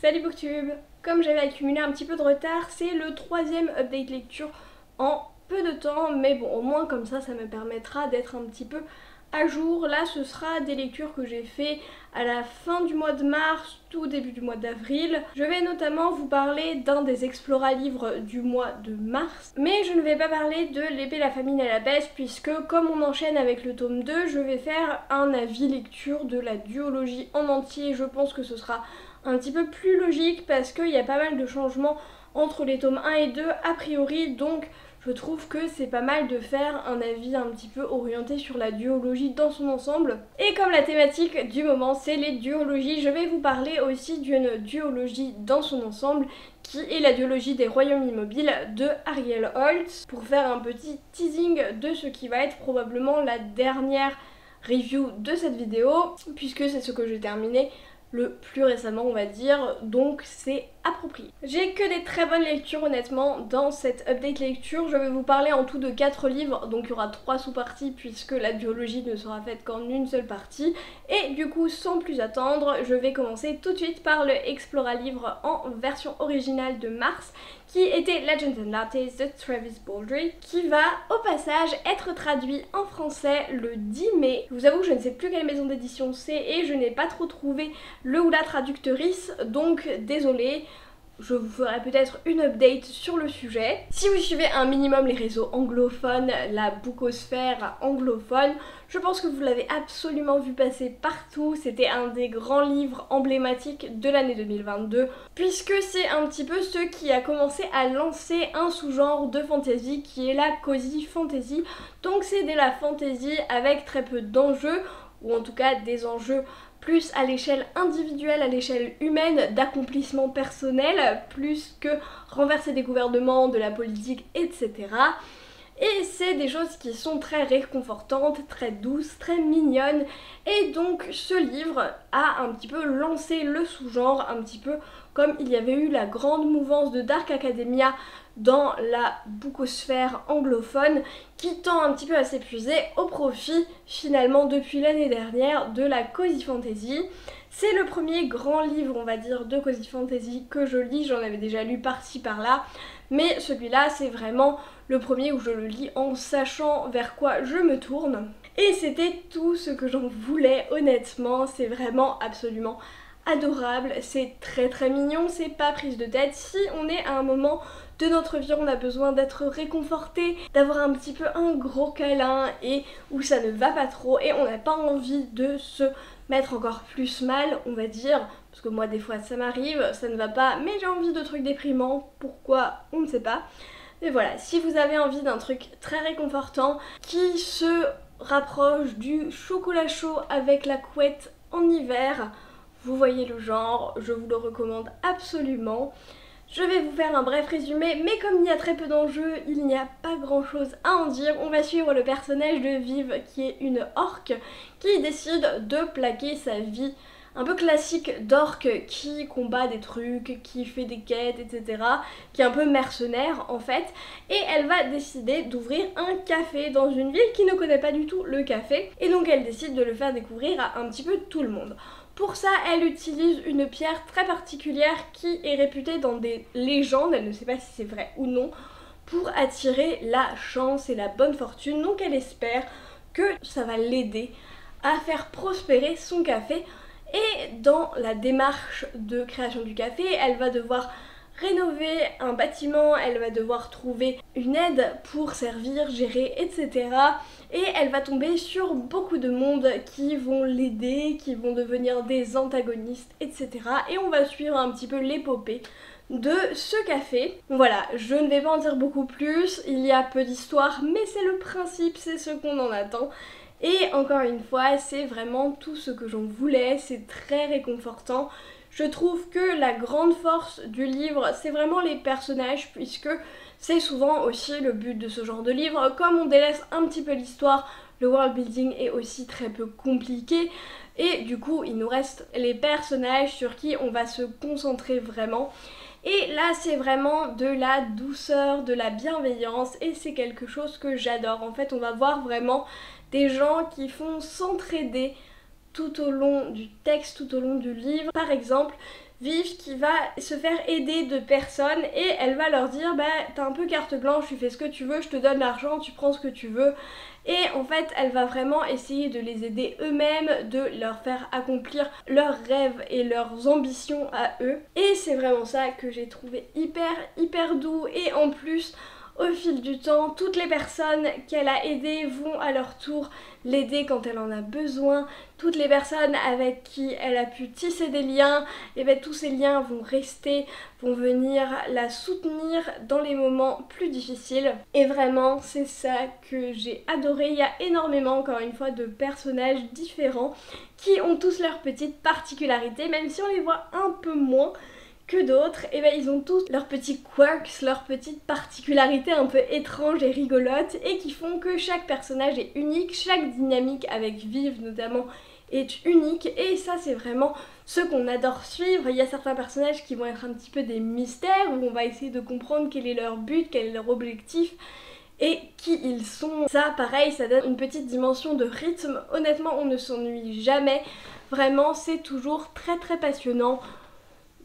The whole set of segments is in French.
Salut Booktube! Comme j'avais accumulé un petit peu de retard, c'est le troisième update lecture en peu de temps, mais bon, au moins comme ça me permettra d'être un petit peu à jour. Là, ce sera des lectures que j'ai fait à la fin du mois de mars, tout début du mois d'avril. Je vais notamment vous parler d'un des Explora livres du mois de mars, mais je ne vais pas parler de L'épée, la famine et la peste, puisque comme on enchaîne avec le tome 2, je vais faire un avis lecture de la duologie en entier. Je pense que ce sera un petit peu plus logique parce qu'il y a pas mal de changements entre les tomes 1 et 2 a priori, donc je trouve que c'est pas mal de faire un avis un petit peu orienté sur la duologie dans son ensemble. Et comme la thématique du moment c'est les duologies, je vais vous parler aussi d'une duologie dans son ensemble qui est la duologie des royaumes immobiles de Ariel Holtz, pour faire un petit teasing de ce qui va être probablement la dernière review de cette vidéo, puisque c'est ce que j'ai terminé le plus récemment on va dire, donc c'est approprié. J'ai que des très bonnes lectures honnêtement dans cette update lecture. Je vais vous parler en tout de 4 livres, donc il y aura 3 sous-parties puisque la duologie ne sera faite qu'en une seule partie. Et du coup sans plus attendre, je vais commencer tout de suite par le Explora livre en version originale de mars, qui était Legends and Lattes de Travis Baldree, qui va au passage être traduit en français le 10 mai. Je vous avoue que je ne sais plus quelle maison d'édition c'est et je n'ai pas trop trouvé le ou la traductrice, donc désolée. Je vous ferai peut-être une update sur le sujet. Si vous suivez un minimum les réseaux anglophones, la bookosphère anglophone, je pense que vous l'avez absolument vu passer partout. C'était un des grands livres emblématiques de l'année 2022, puisque c'est un petit peu ce qui a commencé à lancer un sous-genre de fantasy qui est la cozy fantasy. Donc c'est de la fantasy avec très peu d'enjeux, ou en tout cas des enjeux plus à l'échelle individuelle, à l'échelle humaine, d'accomplissement personnel, plus que renverser des gouvernements, de la politique, etc. Et c'est des choses qui sont très réconfortantes, très douces, très mignonnes. Et donc ce livre a un petit peu lancé le sous-genre, un petit peu comme il y avait eu la grande mouvance de Dark Academia dans la bookosphère anglophone, qui tend un petit peu à s'épuiser au profit finalement depuis l'année dernière de la cozy fantasy. C'est le premier grand livre on va dire de cozy fantasy que je lis, j'en avais déjà lu par-ci par-là, mais celui-là c'est vraiment le premier où je le lis en sachant vers quoi je me tourne. Et c'était tout ce que j'en voulais honnêtement, c'est vraiment absolument adorable, c'est très très mignon, c'est pas prise de tête. Si on est à un moment de notre vie, on a besoin d'être réconforté, d'avoir un petit peu un gros câlin et où ça ne va pas trop et on n'a pas envie de se mettre encore plus mal, on va dire, parce que moi des fois ça m'arrive, ça ne va pas, mais j'ai envie de trucs déprimants, pourquoi on ne sait pas. Mais voilà, si vous avez envie d'un truc très réconfortant qui se rapproche du chocolat chaud avec la couette en hiver, vous voyez le genre, je vous le recommande absolument. Je vais vous faire un bref résumé, mais comme il y a très peu d'enjeux, il n'y a pas grand chose à en dire. On va suivre le personnage de Viv, qui est une orque, qui décide de plaquer sa vie un peu classique d'orque qui combat des trucs, qui fait des quêtes, etc. Qui est un peu mercenaire en fait. Et elle va décider d'ouvrir un café dans une ville qui ne connaît pas du tout le café. Et donc elle décide de le faire découvrir à un petit peu tout le monde. Pour ça, elle utilise une pierre très particulière qui est réputée dans des légendes, elle ne sait pas si c'est vrai ou non, pour attirer la chance et la bonne fortune. Donc elle espère que ça va l'aider à faire prospérer son café. Et dans la démarche de création du café, elle va devoir rénover un bâtiment, elle va devoir trouver une aide pour servir, gérer, etc. Et elle va tomber sur beaucoup de monde qui vont l'aider, qui vont devenir des antagonistes, etc. Et on va suivre un petit peu l'épopée de ce café. Voilà, je ne vais pas en dire beaucoup plus, il y a peu d'histoire, mais c'est le principe, c'est ce qu'on en attend. Et encore une fois, c'est vraiment tout ce que j'en voulais, c'est très réconfortant. Je trouve que la grande force du livre, c'est vraiment les personnages, puisque c'est souvent aussi le but de ce genre de livre. Comme on délaisse un petit peu l'histoire, le world building est aussi très peu compliqué. Et du coup, il nous reste les personnages sur qui on va se concentrer vraiment. Et là, c'est vraiment de la douceur, de la bienveillance, et c'est quelque chose que j'adore. En fait, on va voir vraiment des gens qui font s'entraider tout au long du texte, tout au long du livre. Par exemple, Viv qui va se faire aider de personnes et elle va leur dire bah t'as un peu carte blanche, tu fais ce que tu veux, je te donne l'argent, tu prends ce que tu veux. Et en fait elle va vraiment essayer de les aider eux-mêmes, de leur faire accomplir leurs rêves et leurs ambitions à eux. Et c'est vraiment ça que j'ai trouvé hyper doux. Et en plus au fil du temps, toutes les personnes qu'elle a aidées vont à leur tour l'aider quand elle en a besoin. Toutes les personnes avec qui elle a pu tisser des liens, et bien tous ces liens vont rester, vont venir la soutenir dans les moments plus difficiles. Et vraiment, c'est ça que j'ai adoré. Il y a énormément, encore une fois, de personnages différents qui ont tous leurs petites particularités, même si on les voit un peu moins que d'autres, et ben ils ont tous leurs petits quirks, leurs petites particularités un peu étranges et rigolotes et qui font que chaque personnage est unique, chaque dynamique avec Viv notamment est unique et ça c'est vraiment ce qu'on adore suivre. Il y a certains personnages qui vont être un petit peu des mystères où on va essayer de comprendre quel est leur but, quel est leur objectif et qui ils sont. Ça pareil, ça donne une petite dimension de rythme. Honnêtement on ne s'ennuie jamais, vraiment c'est toujours très passionnant.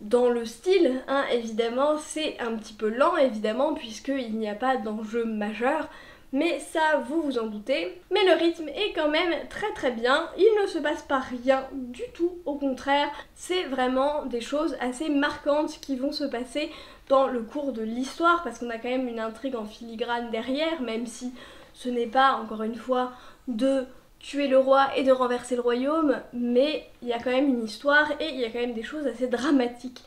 Dans le style, hein, évidemment, c'est un petit peu lent, évidemment, puisqu'il n'y a pas d'enjeu majeur, mais ça, vous vous en doutez. Mais le rythme est quand même très bien, il ne se passe pas rien du tout, au contraire, c'est vraiment des choses assez marquantes qui vont se passer dans le cours de l'histoire, parce qu'on a quand même une intrigue en filigrane derrière, même si ce n'est pas, encore une fois, de tuer le roi et de renverser le royaume, mais il y a quand même une histoire et il y a quand même des choses assez dramatiques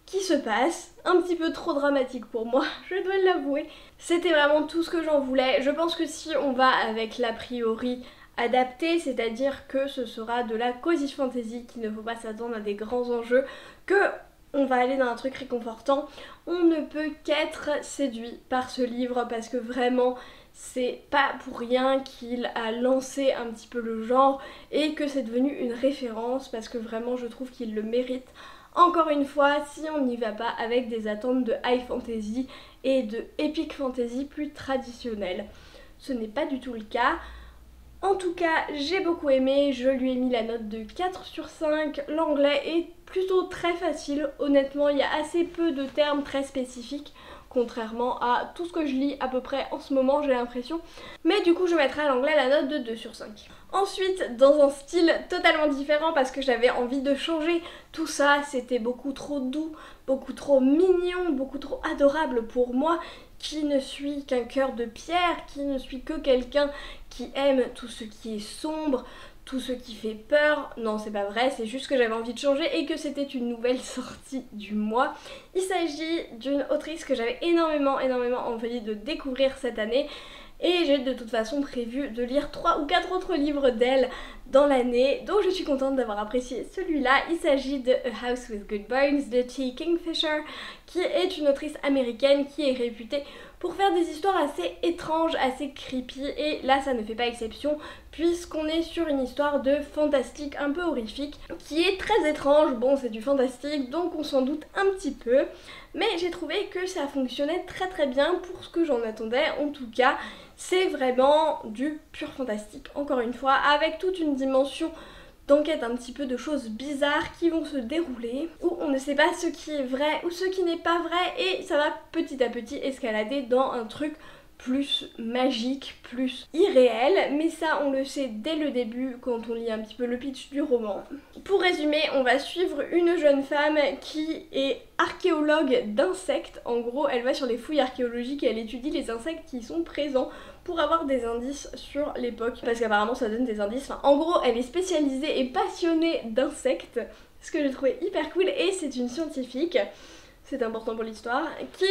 qui se passent, un petit peu trop dramatiques pour moi, je dois l'avouer. C'était vraiment tout ce que j'en voulais. Je pense que si on va avec l'a priori adapté, c'est-à-dire que ce sera de la cozy fantasy, qu'il ne faut pas s'attendre à des grands enjeux, que on va aller dans un truc réconfortant, on ne peut qu'être séduit par ce livre parce que vraiment c'est pas pour rien qu'il a lancé un petit peu le genre et que c'est devenu une référence parce que vraiment je trouve qu'il le mérite. Encore une fois, si on n'y va pas avec des attentes de high fantasy et de epic fantasy plus traditionnelles. Ce n'est pas du tout le cas. En tout cas, j'ai beaucoup aimé, je lui ai mis la note de 4 sur 5. L'anglais est plutôt très facile, honnêtement, il y a assez peu de termes très spécifiques, contrairement à tout ce que je lis à peu près en ce moment, j'ai l'impression. Mais du coup, je mettrai à l'anglais la note de 2 sur 5. Ensuite, dans un style totalement différent parce que j'avais envie de changer, tout ça c'était beaucoup trop doux, beaucoup trop mignon, beaucoup trop adorable pour moi, qui ne suis qu'un cœur de pierre, qui ne suis que quelqu'un qui aime tout ce qui est sombre, tout ce qui fait peur. Non, c'est pas vrai, c'est juste que j'avais envie de changer et que c'était une nouvelle sortie du mois. Il s'agit d'une autrice que j'avais énormément envie de découvrir cette année. Et j'ai de toute façon prévu de lire 3 ou 4 autres livres d'elle dans l'année, donc je suis contente d'avoir apprécié celui-là. Il s'agit de A House with Good Bones de T. Kingfisher, qui est une autrice américaine qui est réputée pour faire des histoires assez étranges, assez creepy, et là ça ne fait pas exception puisqu'on est sur une histoire de fantastique un peu horrifique qui est très étrange. Bon, c'est du fantastique donc on s'en doute un petit peu, mais j'ai trouvé que ça fonctionnait très bien pour ce que j'en attendais. En tout cas, c'est vraiment du pur fantastique, encore une fois, avec toute une dimension d'enquête, un petit peu de choses bizarres qui vont se dérouler, où on ne sait pas ce qui est vrai ou ce qui n'est pas vrai, et ça va petit à petit escalader dans un truc plus magique, plus irréel, mais ça on le sait dès le début quand on lit un petit peu le pitch du roman. Pour résumer, on va suivre une jeune femme qui est archéologue d'insectes. En gros, elle va sur les fouilles archéologiques et elle étudie les insectes qui sont présents pour avoir des indices sur l'époque, parce qu'apparemment ça donne des indices. Enfin, en gros, elle est spécialisée et passionnée d'insectes, ce que j'ai trouvé hyper cool, et c'est une scientifique, c'est important pour l'histoire, qui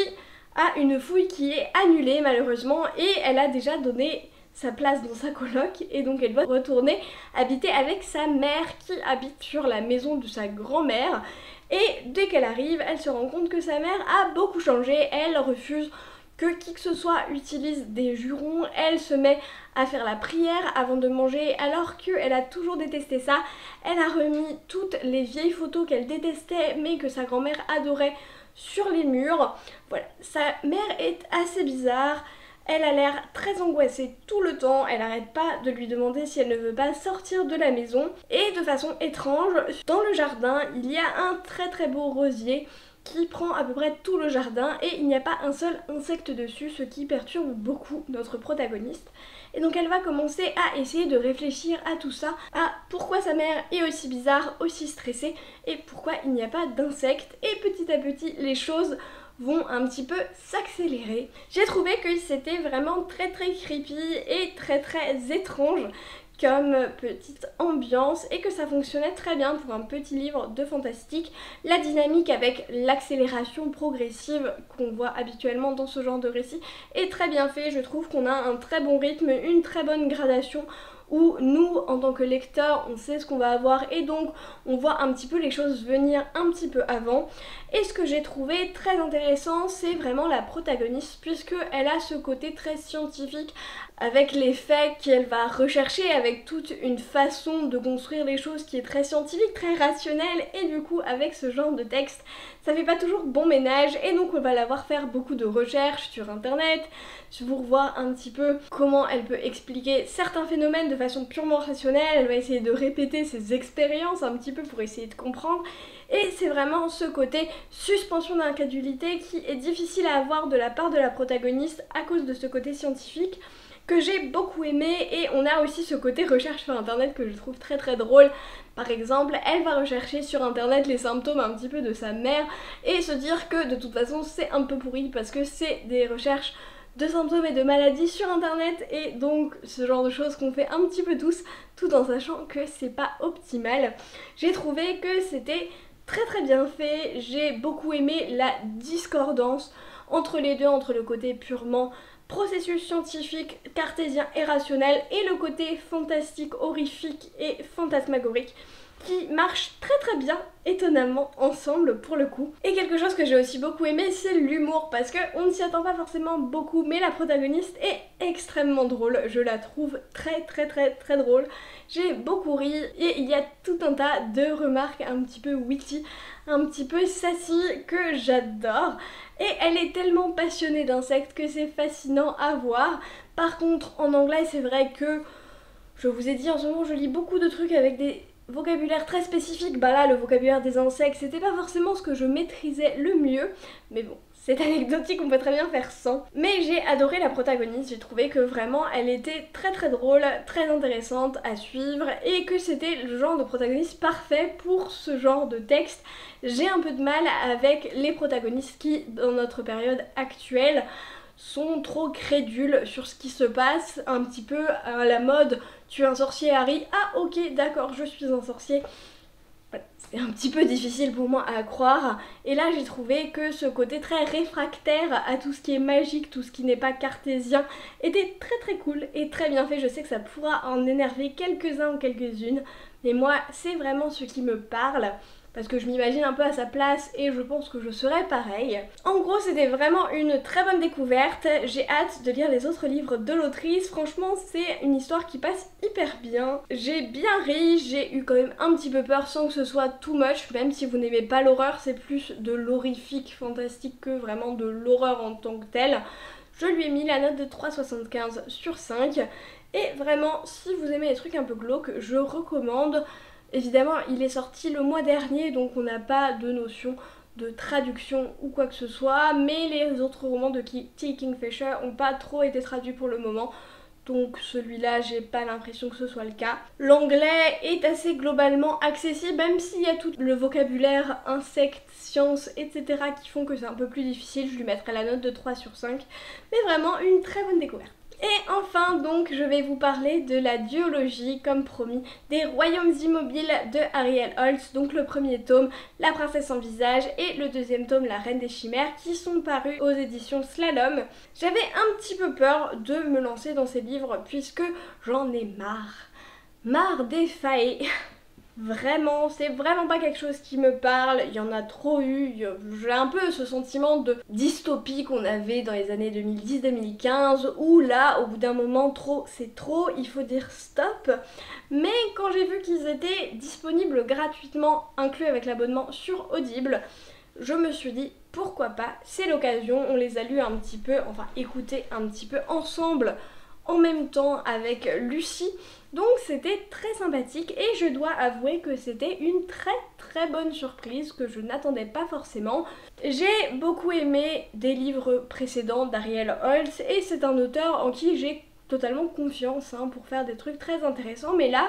a une fouille qui est annulée malheureusement et elle a déjà donné sa place dans sa coloc et donc elle doit retourner habiter avec sa mère qui habite sur la maison de sa grand-mère, et dès qu'elle arrive elle se rend compte que sa mère a beaucoup changé. Elle refuse que qui que ce soit utilise des jurons, elle se met à faire la prière avant de manger alors qu'elle a toujours détesté ça. Elle a remis toutes les vieilles photos qu'elle détestait mais que sa grand-mère adorait sur les murs. Voilà, sa mère est assez bizarre, Elle a l'air très angoissée tout le temps, elle n'arrête pas de lui demander si elle ne veut pas sortir de la maison. Et de façon étrange, dans le jardin, il y a un très beau rosier qui prend à peu près tout le jardin et il n'y a pas un seul insecte dessus, ce qui perturbe beaucoup notre protagoniste. Et donc elle va commencer à essayer de réfléchir à tout ça, à pourquoi sa mère est aussi bizarre, aussi stressée et pourquoi il n'y a pas d'insectes. Et petit à petit les choses vont un petit peu s'accélérer. J'ai trouvé que c'était vraiment très creepy et très étrange comme petite ambiance et que ça fonctionnait très bien pour un petit livre de fantastique. La dynamique avec l'accélération progressive qu'on voit habituellement dans ce genre de récit est très bien fait. Je trouve qu'on a un très bon rythme, une très bonne gradation où nous, en tant que lecteurs, on sait ce qu'on va avoir et donc on voit un petit peu les choses venir un petit peu avant. Et ce que j'ai trouvé très intéressant, c'est vraiment la protagoniste, puisqu'elle a ce côté très scientifique avec les faits qu'elle va rechercher, avec toute une façon de construire les choses qui est très scientifique, très rationnelle, et du coup avec ce genre de texte, ça fait pas toujours bon ménage, et donc on va la voir faire beaucoup de recherches sur internet, pour voir un petit peu comment elle peut expliquer certains phénomènes de façon purement rationnelle. Elle va essayer de répéter ses expériences un petit peu pour essayer de comprendre, et c'est vraiment ce côté suspension d'incrédulité qui est difficile à avoir de la part de la protagoniste à cause de ce côté scientifique que j'ai beaucoup aimé. Et on a aussi ce côté recherche sur internet que je trouve très drôle. Par exemple, elle va rechercher sur internet les symptômes un petit peu de sa mère et se dire que de toute façon c'est un peu pourri parce que c'est des recherches de symptômes et de maladies sur internet, et donc ce genre de choses qu'on fait un petit peu tous, tout en sachant que c'est pas optimal. J'ai trouvé que c'était très bien fait, j'ai beaucoup aimé la discordance entre les deux, entre le côté purement processus scientifique, cartésien et rationnel, et le côté fantastique, horrifique et fantasmagorique, qui marchent très bien, étonnamment, ensemble pour le coup. Et quelque chose que j'ai aussi beaucoup aimé, c'est l'humour, parce qu'on ne s'y attend pas forcément beaucoup, mais la protagoniste est extrêmement drôle, je la trouve très drôle. J'ai beaucoup ri, et il y a tout un tas de remarques un petit peu witty, un petit peu sassy, que j'adore. Et elle est tellement passionnée d'insectes que c'est fascinant à voir. Par contre, en anglais, c'est vrai que, je vous ai dit, en ce moment, je lis beaucoup de trucs avec des vocabulaire très spécifique. Bah là, le vocabulaire des insectes, c'était pas forcément ce que je maîtrisais le mieux, mais bon, c'est anecdotique, on peut très bien faire sans. Mais j'ai adoré la protagoniste, j'ai trouvé que vraiment elle était très drôle, très intéressante à suivre, et que c'était le genre de protagoniste parfait pour ce genre de texte. J'ai un peu de mal avec les protagonistes qui, dans notre période actuelle, sont trop crédules sur ce qui se passe, un petit peu à la mode tu es un sorcier Harry, ah ok d'accord je suis un sorcier. Voilà, c'est un petit peu difficile pour moi à croire, et là j'ai trouvé que ce côté très réfractaire à tout ce qui est magique, tout ce qui n'est pas cartésien, était très cool et très bien fait. Je sais que ça pourra en énerver quelques-uns ou quelques-unes, mais moi c'est vraiment ce qui me parle, parce que je m'imagine un peu à sa place et je pense que je serais pareil. En gros, c'était vraiment une très bonne découverte. J'ai hâte de lire les autres livres de l'autrice. Franchement, c'est une histoire qui passe hyper bien. J'ai bien ri, j'ai eu quand même un petit peu peur sans que ce soit too much. Même si vous n'aimez pas l'horreur, c'est plus de l'horrifique fantastique que vraiment de l'horreur en tant que telle. Je lui ai mis la note de 3,75 sur 5. Et vraiment, si vous aimez les trucs un peu glauques, je recommande. Évidemment, il est sorti le mois dernier, donc on n'a pas de notion de traduction ou quoi que ce soit, mais les autres romans de T. Kingfisher n'ont pas trop été traduits pour le moment, donc celui-là, j'ai pas l'impression que ce soit le cas. L'anglais est assez globalement accessible, même s'il y a tout le vocabulaire insectes, sciences, etc. qui font que c'est un peu plus difficile. Je lui mettrai la note de 3 sur 5, mais vraiment une très bonne découverte. Et enfin donc je vais vous parler de la duologie, comme promis, des Royaumes immobiles de Ariel Holtz, donc le premier tome, La princesse sans visage, et le deuxième tome, La reine des chimères, qui sont parus aux éditions Slalom. J'avais un petit peu peur de me lancer dans ces livres puisque j'en ai marre des failles. Vraiment, c'est vraiment pas quelque chose qui me parle, il y en a trop eu, j'ai un peu ce sentiment de dystopie qu'on avait dans les années 2010-2015, où là, au bout d'un moment, trop c'est trop, il faut dire stop. Mais quand j'ai vu qu'ils étaient disponibles gratuitement, inclus avec l'abonnement sur Audible, je me suis dit pourquoi pas, c'est l'occasion, on les a lus un petit peu, enfin écoutés un petit peu ensemble en même temps avec Lucie, donc c'était très sympathique et je dois avouer que c'était une très bonne surprise que je n'attendais pas forcément. J'ai beaucoup aimé des livres précédents d'Ariel Holz et c'est un auteur en qui j'ai totalement confiance pour faire des trucs très intéressants, mais là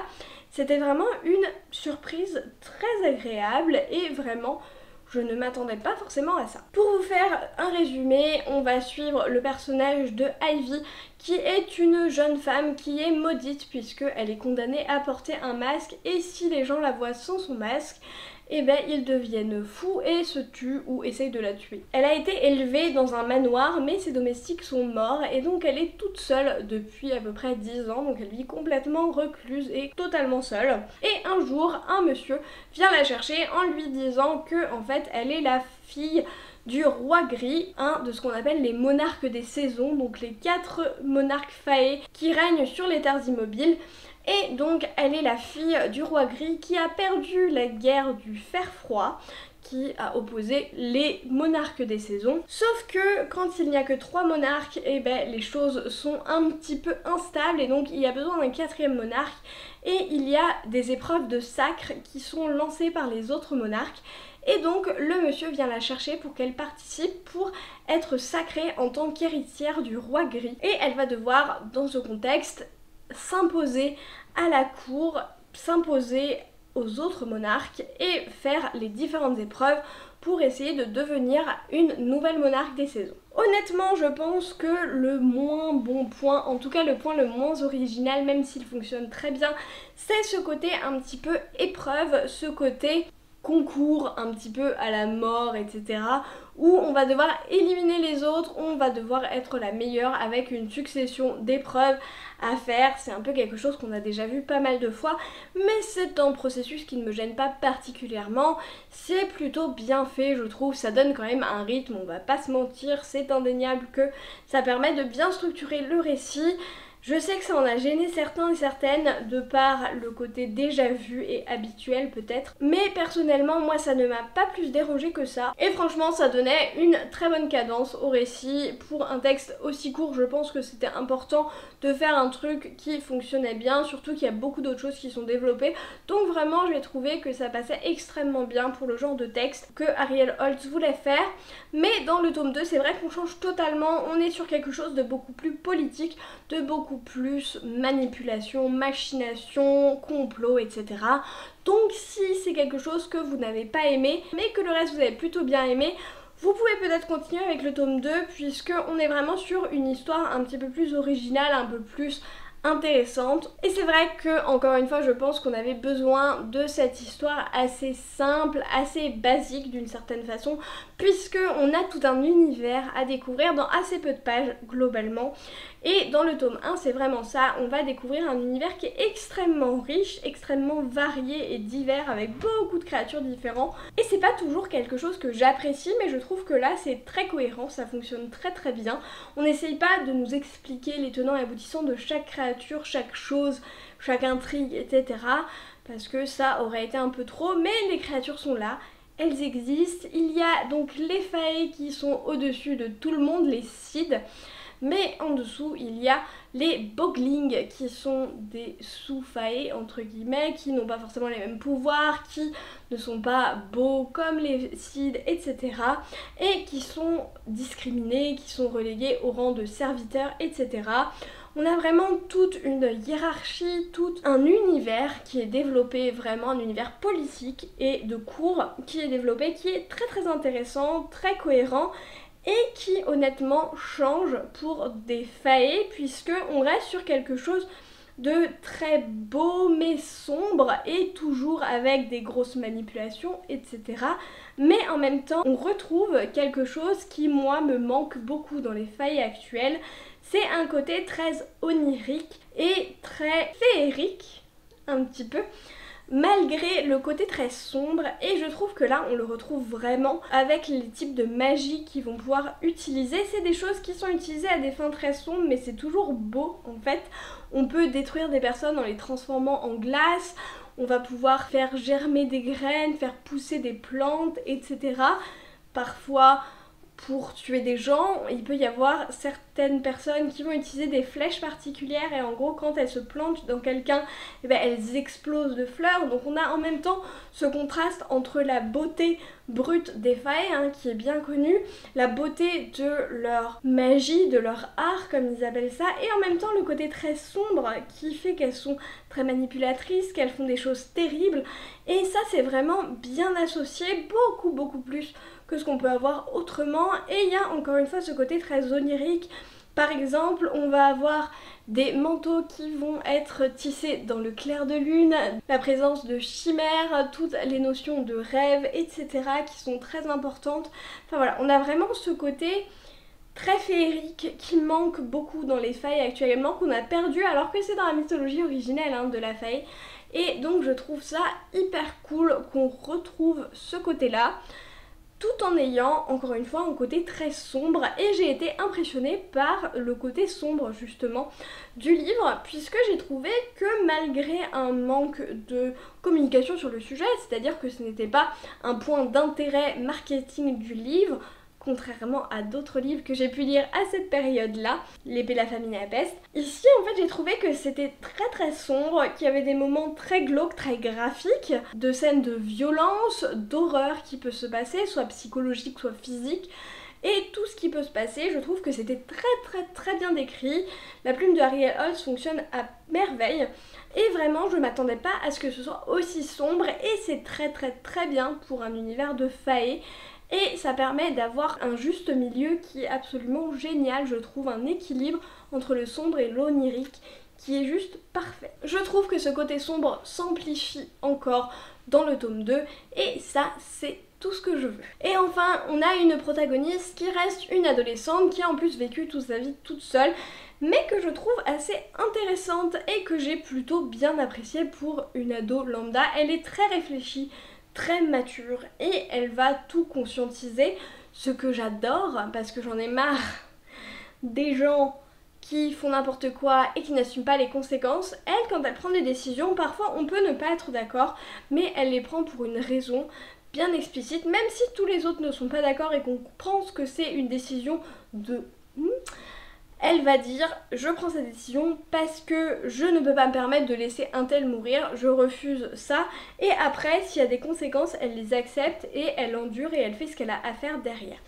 c'était vraiment une surprise très agréable et vraiment je ne m'attendais pas forcément à ça. Pour vous faire un résumé, on va suivre le personnage de Ivy qui est une jeune femme qui est maudite puisqu'elle est condamnée à porter un masque et si les gens la voient sans son masque, eh ben ils deviennent fous et se tuent ou essayent de la tuer. Elle a été élevée dans un manoir mais ses domestiques sont morts et donc elle est toute seule depuis à peu près 10 ans, donc elle vit complètement recluse et totalement seule. Et un jour, un monsieur vient la chercher en lui disant que en fait elle est la fille du roi gris, un de ce qu'on appelle les monarques des saisons, donc les 4 monarques faées qui règnent sur les terres immobiles. Et donc elle est la fille du roi gris qui a perdu la guerre du fer froid, qui a opposé les monarques des saisons. Sauf que quand il n'y a que 3 monarques, et ben les choses sont un petit peu instables et donc il y a besoin d'un 4e monarque et il y a des épreuves de sacre qui sont lancées par les autres monarques. Et donc le monsieur vient la chercher pour qu'elle participe pour être sacrée en tant qu'héritière du roi gris. Et elle va devoir, dans ce contexte, s'imposer à la cour, s'imposer aux autres monarques et faire les différentes épreuves pour essayer de devenir une nouvelle monarque des saisons. Honnêtement, je pense que le moins bon point, en tout cas le point le moins original, même s'il fonctionne très bien, c'est ce côté un petit peu épreuve, ce côté concours un petit peu à la mort, etc. où on va devoir éliminer les autres, on va devoir être la meilleure avec une succession d'épreuves à faire. C'est un peu quelque chose qu'on a déjà vu pas mal de fois, mais c'est un processus qui ne me gêne pas particulièrement. C'est plutôt bien fait, je trouve, ça donne quand même un rythme, on va pas se mentir, c'est indéniable que ça permet de bien structurer le récit. Je sais que ça en a gêné certains et certaines de par le côté déjà vu et habituel peut-être, mais personnellement moi ça ne m'a pas plus dérangé que ça et franchement ça donnait une très bonne cadence au récit. Pour un texte aussi court, je pense que c'était important de faire un truc qui fonctionnait bien, surtout qu'il y a beaucoup d'autres choses qui sont développées, donc vraiment j'ai trouvé que ça passait extrêmement bien pour le genre de texte que Ariel Holz voulait faire. Mais dans le tome 2 c'est vrai qu'on change totalement, on est sur quelque chose de beaucoup plus politique, de beaucoup plus manipulation, machination, complot, etc. Donc si c'est quelque chose que vous n'avez pas aimé, mais que le reste vous avez plutôt bien aimé, vous pouvez peut-être continuer avec le tome 2 puisque on est vraiment sur une histoire un petit peu plus originale, un peu plus intéressante. Et c'est vrai que, encore une fois, je pense qu'on avait besoin de cette histoire assez simple, assez basique d'une certaine façon, puisque on a tout un univers à découvrir dans assez peu de pages globalement. Et dans le tome 1, c'est vraiment ça, on va découvrir un univers qui est extrêmement riche, extrêmement varié et divers, avec beaucoup de créatures différentes. Et c'est pas toujours quelque chose que j'apprécie, mais je trouve que là c'est très cohérent, ça fonctionne très bien. On n'essaye pas de nous expliquer les tenants et aboutissants de chaque créature, chaque chose, chaque intrigue, etc. Parce que ça aurait été un peu trop, mais les créatures sont là. Elles existent, il y a donc les faées qui sont au-dessus de tout le monde, les Cides. Mais en dessous, il y a les boglings qui sont des sous-faées entre guillemets, qui n'ont pas forcément les mêmes pouvoirs, qui ne sont pas beaux comme les Cides, etc. et qui sont discriminés, qui sont relégués au rang de serviteurs, etc. On a vraiment toute une hiérarchie, tout un univers qui est développé, vraiment un univers politique et de cours qui est développé, qui est très intéressant, très cohérent et qui honnêtement change pour des faées puisque on reste sur quelque chose de très beau mais sombre et toujours avec des grosses manipulations, etc. Mais en même temps, on retrouve quelque chose qui, moi, me manque beaucoup dans les failles actuelles. C'est un côté très onirique et très féerique, un petit peu, malgré le côté très sombre, et je trouve que là on le retrouve vraiment avec les types de magie qu'ils vont pouvoir utiliser. C'est des choses qui sont utilisées à des fins très sombres mais c'est toujours beau en fait. On peut détruire des personnes en les transformant en glace, on va pouvoir faire germer des graines, faire pousser des plantes, etc. parfois pour tuer des gens. Il peut y avoir certaines personnes qui vont utiliser des flèches particulières et en gros quand elles se plantent dans quelqu'un, eh ben, elles explosent de fleurs. Donc on a en même temps ce contraste entre la beauté brute des fae, hein, qui est bien connue, la beauté de leur magie, de leur art comme ils appellent ça, et en même temps le côté très sombre qui fait qu'elles sont très manipulatrices, qu'elles font des choses terribles, et ça c'est vraiment bien associé, beaucoup plus que ce qu'on peut avoir autrement. Et il y a encore une fois ce côté très onirique. Par exemple, on va avoir des manteaux qui vont être tissés dans le clair de lune, la présence de chimères, toutes les notions de rêve, etc. qui sont très importantes. Enfin voilà, on a vraiment ce côté très féerique qui manque beaucoup dans les fae actuellement, qu'on a perdu alors que c'est dans la mythologie originelle, hein, de la fae. Et donc je trouve ça hyper cool qu'on retrouve ce côté-là, tout en ayant encore une fois un côté très sombre, et j'ai été impressionnée par le côté sombre justement du livre, puisque j'ai trouvé que malgré un manque de communication sur le sujet, c'est-à-dire que ce n'était pas un point d'intérêt marketing du livre, contrairement à d'autres livres que j'ai pu lire à cette période-là, L'épée, la famine et la peste. Ici, en fait, j'ai trouvé que c'était très sombre, qu'il y avait des moments très glauques, très graphiques, de scènes de violence, d'horreur qui peut se passer, soit psychologique, soit physique. Et tout ce qui peut se passer, je trouve que c'était très bien décrit. La plume de Ariel Holst fonctionne à merveille. Et vraiment, je m'attendais pas à ce que ce soit aussi sombre, et c'est très bien pour un univers de fae. Et ça permet d'avoir un juste milieu qui est absolument génial, je trouve, un équilibre entre le sombre et l'onirique qui est juste parfait. Je trouve que ce côté sombre s'amplifie encore dans le tome 2, et ça c'est tout ce que je veux. Et enfin, on a une protagoniste qui reste une adolescente qui a en plus vécu toute sa vie toute seule, mais que je trouve assez intéressante et que j'ai plutôt bien appréciée pour une ado lambda. Elle est très réfléchie, très mature, et elle va tout conscientiser, ce que j'adore parce que j'en ai marre des gens qui font n'importe quoi et qui n'assument pas les conséquences. Elle, quand elle prend des décisions, parfois on peut ne pas être d'accord, mais elle les prend pour une raison bien explicite, même si tous les autres ne sont pas d'accord et qu'on pense que c'est une décision de... Elle va dire je prends cette décision parce que je ne peux pas me permettre de laisser un tel mourir, je refuse ça, et après s'il y a des conséquences elle les accepte et elle endure et elle fait ce qu'elle a à faire derrière.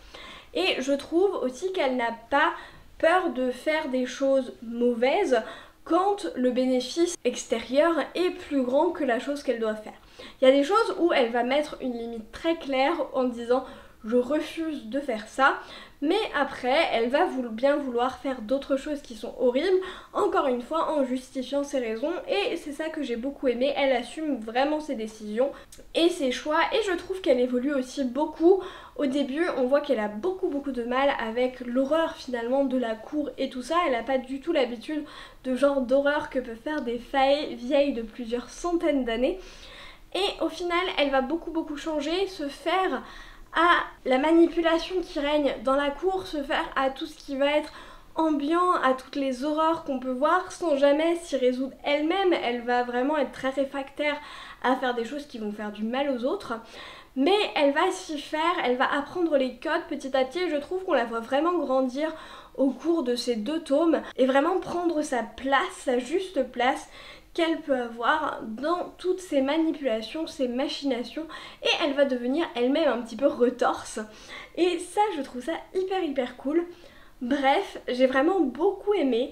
Et je trouve aussi qu'elle n'a pas peur de faire des choses mauvaises quand le bénéfice extérieur est plus grand que la chose qu'elle doit faire. Il y a des choses où elle va mettre une limite très claire en disant je refuse de faire ça, mais après elle va bien vouloir faire d'autres choses qui sont horribles, encore une fois en justifiant ses raisons, et c'est ça que j'ai beaucoup aimé. Elle assume vraiment ses décisions et ses choix, et je trouve qu'elle évolue aussi beaucoup. Au début on voit qu'elle a beaucoup de mal avec l'horreur finalement de la cour et tout ça, elle n'a pas du tout l'habitude de genre d'horreur que peuvent faire des fae vieilles de plusieurs centaines d'années, et au final elle va beaucoup changer, se faire à la manipulation qui règne dans la cour, se faire à tout ce qui va être ambiant, à toutes les horreurs qu'on peut voir sans jamais s'y résoudre elle-même. Elle va vraiment être très réfractaire à faire des choses qui vont faire du mal aux autres, mais elle va s'y faire, elle va apprendre les codes petit à petit, et je trouve qu'on la voit vraiment grandir au cours de ces 2 tomes et vraiment prendre sa place, sa juste place qu'elle peut avoir dans toutes ces manipulations, ces machinations, et elle va devenir elle-même un petit peu retorse, et ça je trouve ça hyper cool. Bref, j'ai vraiment beaucoup aimé,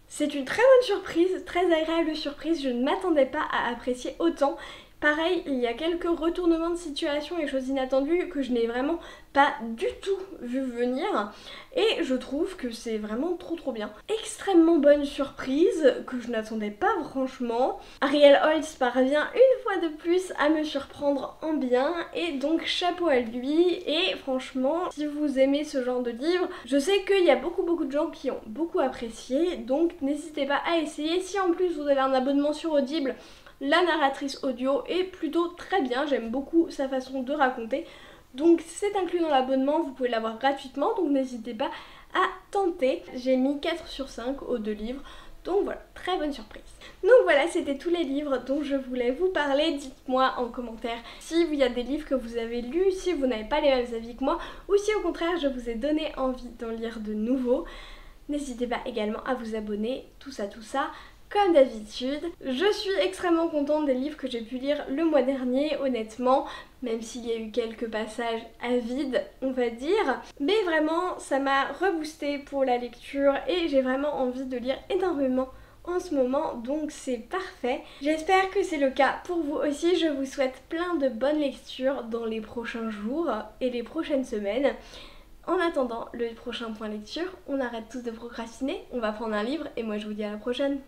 c'est une très bonne surprise, très agréable surprise, je ne m'attendais pas à apprécier autant. Pareil, il y a quelques retournements de situation et choses inattendues que je n'ai vraiment pas du tout vu venir, et je trouve que c'est vraiment trop bien. Extrêmement bonne surprise que je n'attendais pas franchement. Ariel Holst parvient une fois de plus à me surprendre en bien, et donc chapeau à lui. Et franchement, si vous aimez ce genre de livre, je sais qu'il y a beaucoup de gens qui ont beaucoup apprécié, donc n'hésitez pas à essayer. Si en plus vous avez un abonnement sur Audible, la narratrice audio est plutôt très bien, j'aime beaucoup sa façon de raconter, donc c'est inclus dans l'abonnement, vous pouvez l'avoir gratuitement, donc n'hésitez pas à tenter. J'ai mis 4 sur 5 aux 2 livres, Donc voilà, très bonne surprise. Donc voilà, c'était tous les livres dont je voulais vous parler. Dites-moi en commentaire si il y a des livres que vous avez lus, si vous n'avez pas les mêmes avis que moi, ou si au contraire je vous ai donné envie d'en lire de nouveaux. N'hésitez pas également à vous abonner, tout ça. Comme d'habitude, je suis extrêmement contente des livres que j'ai pu lire le mois dernier, honnêtement, même s'il y a eu quelques passages à vide, on va dire. Mais vraiment, ça m'a reboosté pour la lecture et j'ai vraiment envie de lire énormément en ce moment, donc c'est parfait. J'espère que c'est le cas pour vous aussi. Je vous souhaite plein de bonnes lectures dans les prochains jours et les prochaines semaines. En attendant le prochain point lecture, on arrête tous de procrastiner, on va prendre un livre et moi je vous dis à la prochaine.